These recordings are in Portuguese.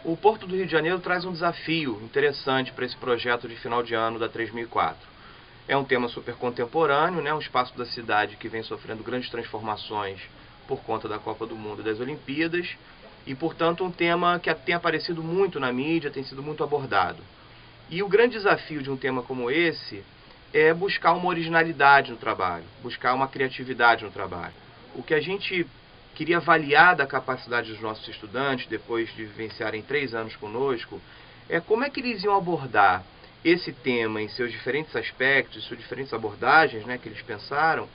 O Porto do Rio de Janeiro traz um desafio interessante para esse projeto de final de ano da 3004. É um tema super contemporâneo, né? Um espaço da cidade que vem sofrendo grandes transformações por conta da Copa do Mundo e das Olimpíadas, e, portanto, um tema que tem aparecido muito na mídia, tem sido muito abordado. E o grande desafio de um tema como esse é buscar uma originalidade no trabalho, buscar uma criatividade no trabalho. O que a gente queria avaliar da capacidade dos nossos estudantes, depois de vivenciarem 3 anos conosco, é como é que eles iam abordar esse tema em seus diferentes aspectos, suas diferentes abordagens, né, que eles pensaram,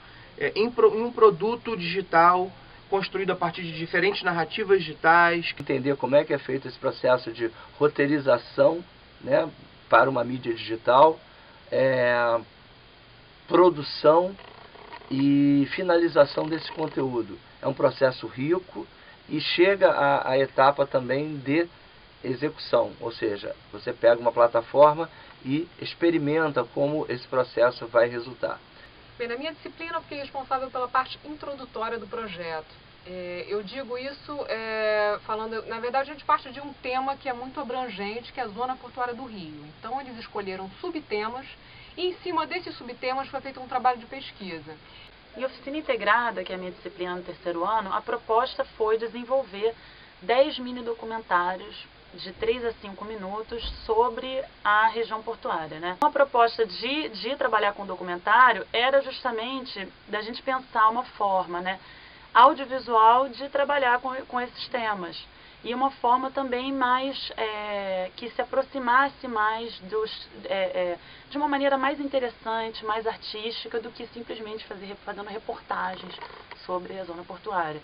em um produto digital construído a partir de diferentes narrativas digitais. Entender como é que é feito esse processo de roteirização, né, para uma mídia digital, produção e finalização desse conteúdo. É um processo rico e chega à etapa também de execução, ou seja, você pega uma plataforma e experimenta como esse processo vai resultar. Bem, na minha disciplina eu fiquei responsável pela parte introdutória do projeto. Eu digo isso falando, na verdade a gente parte de um tema que é muito abrangente, que é a Zona Portuária do Rio. Então eles escolheram subtemas e em cima desses subtemas foi feito um trabalho de pesquisa. Em Oficina Integrada, que é a minha disciplina no 3º ano, a proposta foi desenvolver 10 mini documentários de 3 a 5 minutos sobre a região portuária, né? Uma proposta de trabalhar com documentário era justamente da gente pensar uma forma, né, audiovisual de trabalhar com esses temas. E uma forma também mais que se aproximasse mais de uma maneira mais interessante, mais artística do que simplesmente fazendo reportagens sobre a zona portuária.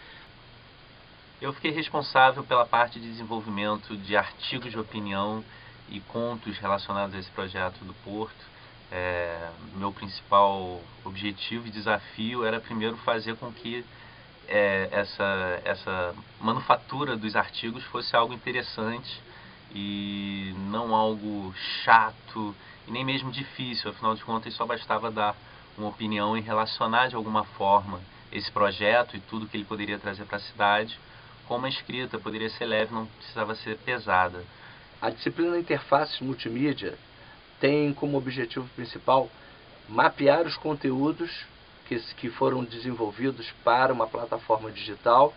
Eu fiquei responsável pela parte de desenvolvimento de artigos de opinião e contos relacionados a esse projeto do Porto. Meu principal objetivo e desafio era primeiro fazer com que essa manufatura dos artigos fosse algo interessante e não algo chato e nem mesmo difícil. Afinal de contas, só bastava dar uma opinião e relacionar de alguma forma esse projeto e tudo que ele poderia trazer para a cidade com uma escrita. Poderia ser leve, não precisava ser pesada. A disciplina Interfaces Multimídia tem como objetivo principal mapear os conteúdos que foram desenvolvidos para uma plataforma digital,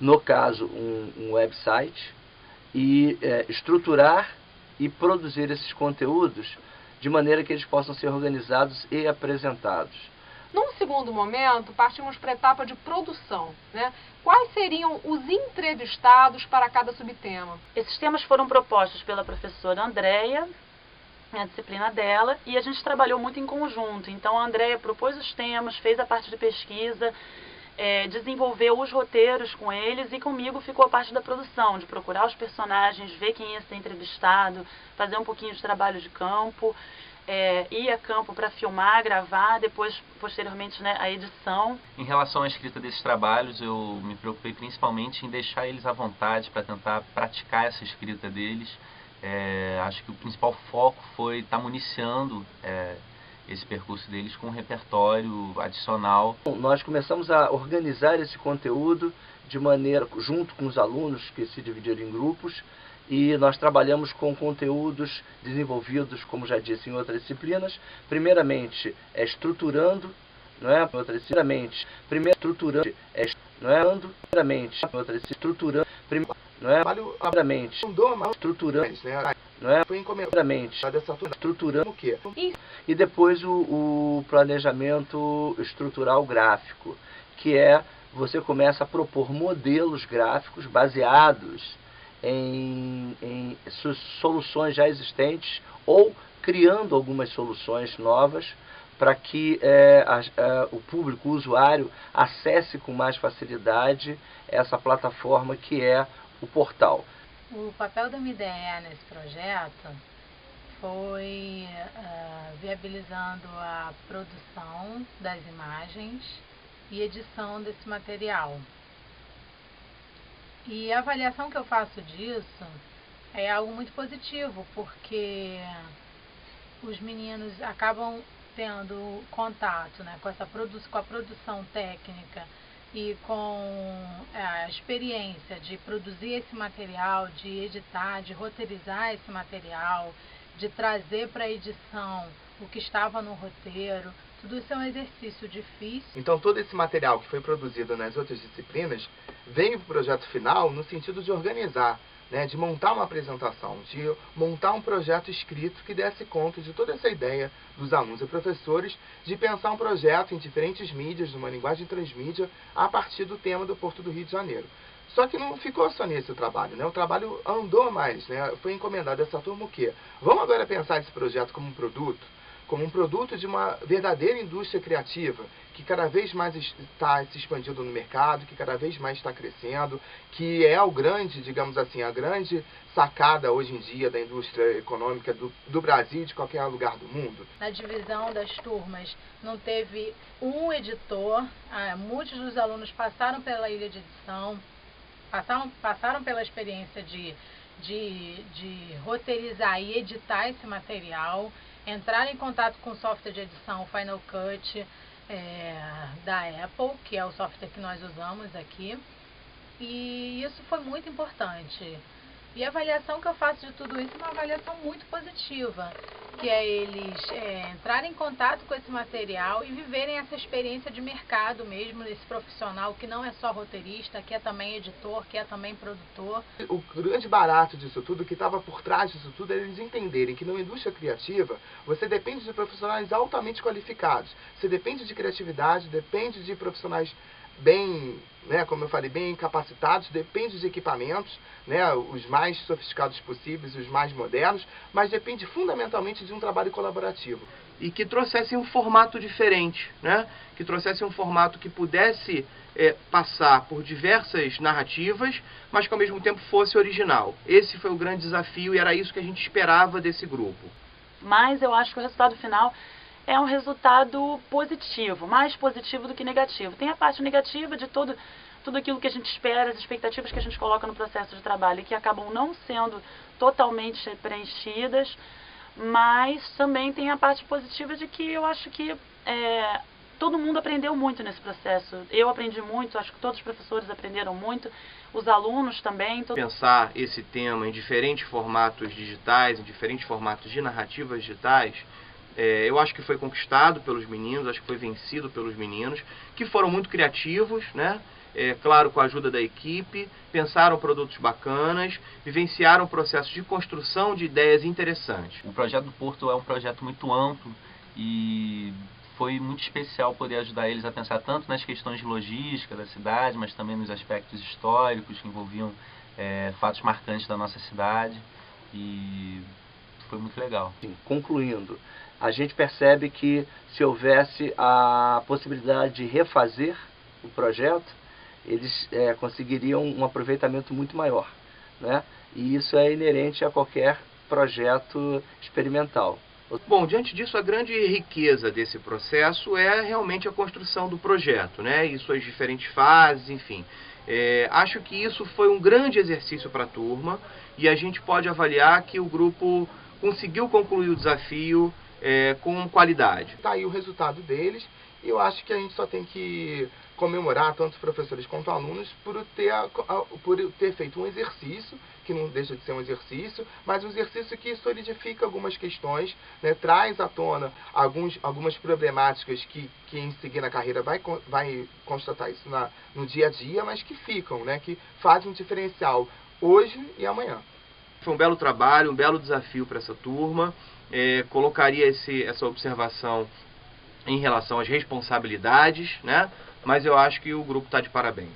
no caso um website, e estruturar e produzir esses conteúdos de maneira que eles possam ser organizados e apresentados. Num segundo momento, partimos para a etapa de produção, né? Quais seriam os entrevistados para cada subtema? Esses temas foram propostos pela professora Andréia, a disciplina dela, e a gente trabalhou muito em conjunto. Então a Andréia propôs os temas, fez a parte de pesquisa, desenvolveu os roteiros com eles, e comigo ficou a parte da produção, de procurar os personagens, ver quem ia ser entrevistado, fazer um pouquinho de trabalho de campo, ir a campo para filmar, gravar, depois, posteriormente, né, a edição. Em relação à escrita desses trabalhos, eu me preocupei principalmente em deixar eles à vontade para tentar praticar essa escrita deles. Acho que o principal foco foi estar municiando esse percurso deles com um repertório adicional. Nós começamos a organizar esse conteúdo de maneira, junto com os alunos que se dividiram em grupos, e nós trabalhamos com conteúdos desenvolvidos, como já disse, em outras disciplinas. Primeiramente, estruturando, não é? Primeiramente, estruturando, não é? Primeiramente, estruturando, não é? Primeiramente, estruturando, não é? Primeiramente, estruturando o quê? E depois o planejamento estrutural gráfico, que você começa a propor modelos gráficos baseados em soluções já existentes ou criando algumas soluções novas para que o público, o usuário, acesse com mais facilidade essa plataforma que é o portal. O papel da MIDEA nesse projeto foi viabilizando a produção das imagens e edição desse material. E a avaliação que eu faço disso é algo muito positivo, porque os meninos acabam tendo contato, né, com a produção técnica e com a experiência de produzir esse material, de editar, de roteirizar esse material, de trazer para a edição o que estava no roteiro, tudo isso é um exercício difícil. Então todo esse material que foi produzido nas outras disciplinas veio para o projeto final no sentido de organizar, né, de montar uma apresentação, de montar um projeto escrito que desse conta de toda essa ideia dos alunos e professores, de pensar um projeto em diferentes mídias, numa linguagem transmídia, a partir do tema do Porto do Rio de Janeiro. Só que não ficou só nesse o trabalho, né? O trabalho andou mais, né? Foi encomendado a essa turma o quê? Vamos agora pensar esse projeto como um produto de uma verdadeira indústria criativa, que cada vez mais está se expandindo no mercado, que cada vez mais está crescendo, que é o grande, digamos assim, a grande sacada hoje em dia da indústria econômica do Brasil e de qualquer lugar do mundo. Na divisão das turmas não teve um editor, muitos dos alunos passaram pela ilha de edição, passaram pela experiência de roteirizar e editar esse material, entrar em contato com o software de edição Final Cut da Apple, que é o software que nós usamos aqui, e isso foi muito importante. E a avaliação que eu faço de tudo isso é uma avaliação muito positiva, que é eles entrarem em contato com esse material e viverem essa experiência de mercado mesmo, desse profissional que não é só roteirista, que é também editor, que é também produtor. O grande barato disso tudo, que estava por trás disso tudo, é eles entenderem que numa indústria criativa, você depende de profissionais altamente qualificados. Você depende de criatividade, depende de profissionais bem, né, como eu falei, bem capacitados, depende de equipamentos, né, os mais sofisticados possíveis, os mais modernos, mas depende fundamentalmente de um trabalho colaborativo. E que trouxessem um formato diferente, né? Que trouxessem um formato que pudesse passar por diversas narrativas, mas que ao mesmo tempo fosse original. Esse foi o grande desafio e era isso que a gente esperava desse grupo. Mas eu acho que o resultado final é um resultado positivo, mais positivo do que negativo. Tem a parte negativa de tudo aquilo que a gente espera, as expectativas que a gente coloca no processo de trabalho e que acabam não sendo totalmente preenchidas, mas também tem a parte positiva de que eu acho que todo mundo aprendeu muito nesse processo. Eu aprendi muito, acho que todos os professores aprenderam muito, os alunos também. Pensar esse tema em diferentes formatos digitais, em diferentes formatos de narrativas digitais, eu acho que foi conquistado pelos meninos, acho que foi vencido pelos meninos, que foram muito criativos, né? Claro, com a ajuda da equipe, pensaram produtos bacanas, vivenciaram o processo de construção de ideias interessantes. O projeto do Porto é um projeto muito amplo e foi muito especial poder ajudar eles a pensar tanto nas questões de logística da cidade, mas também nos aspectos históricos que envolviam fatos marcantes da nossa cidade, e foi muito legal. Concluindo, a gente percebe que se houvesse a possibilidade de refazer o projeto, eles conseguiriam um aproveitamento muito maior, né? E isso é inerente a qualquer projeto experimental. Bom, diante disso, a grande riqueza desse processo é realmente a construção do projeto, né? E suas diferentes fases, enfim. Acho que isso foi um grande exercício para a turma e a gente pode avaliar que o grupo conseguiu concluir o desafio com qualidade. Está aí o resultado deles e eu acho que a gente só tem que comemorar, tanto os professores quanto alunos, por ter feito um exercício, que não deixa de ser um exercício, mas um exercício que solidifica algumas questões, né, traz à tona algumas problemáticas que em seguir na carreira vai constatar isso no dia a dia, mas que ficam, né, que fazem um diferencial hoje e amanhã. Foi um belo trabalho, um belo desafio para essa turma. Colocaria essa observação em relação às responsabilidades, né? Mas eu acho que o grupo está de parabéns.